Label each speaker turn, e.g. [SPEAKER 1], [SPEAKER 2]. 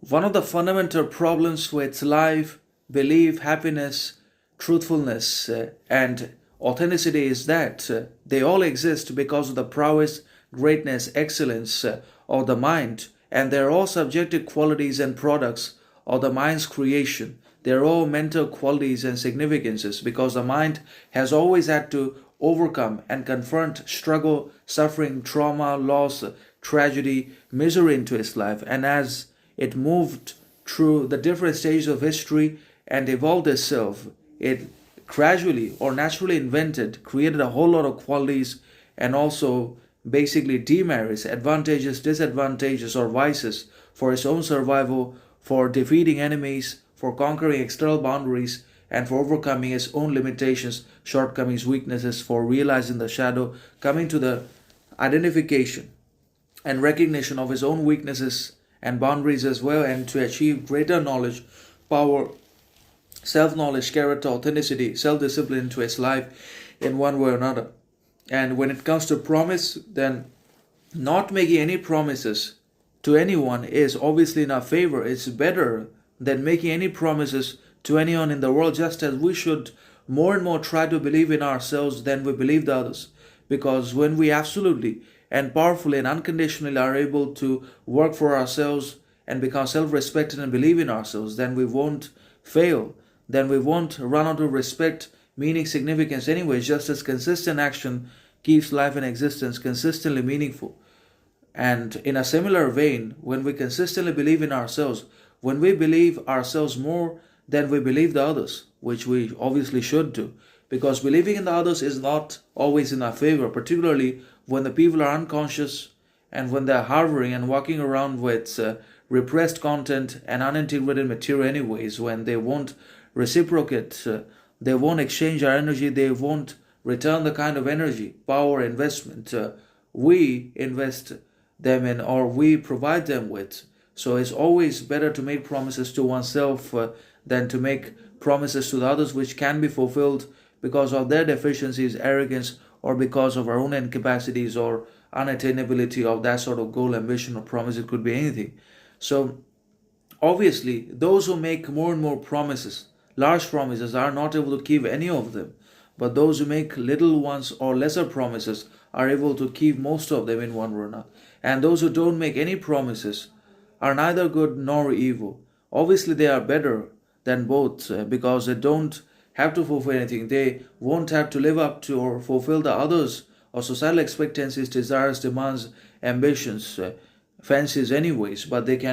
[SPEAKER 1] One of the fundamental problems with life, belief, happiness, truthfulness, and authenticity is that they all exist because of the prowess, greatness, excellence of the mind, and they're all subjective qualities and products of the mind's creation. They're all mental qualities and significances because the mind has always had to overcome and confront struggle, suffering, trauma, loss, tragedy, misery into its life. And as it moved through the different stages of history and evolved itself, it gradually or naturally invented, created a whole lot of qualities and also basically demerits, advantages, disadvantages, or vices for its own survival, for defeating enemies, for conquering external boundaries, and for overcoming its own limitations, shortcomings, weaknesses, for realizing the shadow, coming to the identification and recognition of his own weaknesses and boundaries as well, and to achieve greater knowledge, power, self knowledge, character, authenticity, self discipline into his life in one way or another. And when it comes to promise, then not making any promises to anyone is obviously in our favor. It's better than making any promises to anyone in the world, just as we should more and more try to believe in ourselves than we believe the others. Because when we absolutely and powerfully and unconditionally are able to work for ourselves and become self-respected and believe in ourselves, then we won't fail. Then we won't run out of respect, meaning, significance anyways, just as consistent action keeps life and existence consistently meaningful. And in a similar vein, when we consistently believe in ourselves, when we believe ourselves more than we believe the others, which we obviously should do, because believing in the others is not always in our favor, particularly when the people are unconscious and when they're harboring and walking around with repressed content and unintegrated material anyways, when they won't reciprocate, they won't exchange our energy, they won't return the kind of energy, power, investment we invest them in or we provide them with. So it's always better to make promises to oneself than to make promises to the others which can be fulfilled because of their deficiencies, arrogance, or because of our own incapacities or unattainability of that sort of goal, ambition, or promise. It could be anything. So obviously, those who make more and more promises, large promises, are not able to keep any of them. But those who make little ones or lesser promises are able to keep most of them in one way or another. And those who don't make any promises are neither good nor evil. Obviously, they are better than both because they don't have to fulfill anything. They won't have to live up to or fulfill the others or societal expectancies, desires, demands, ambitions, fancies anyways, but they can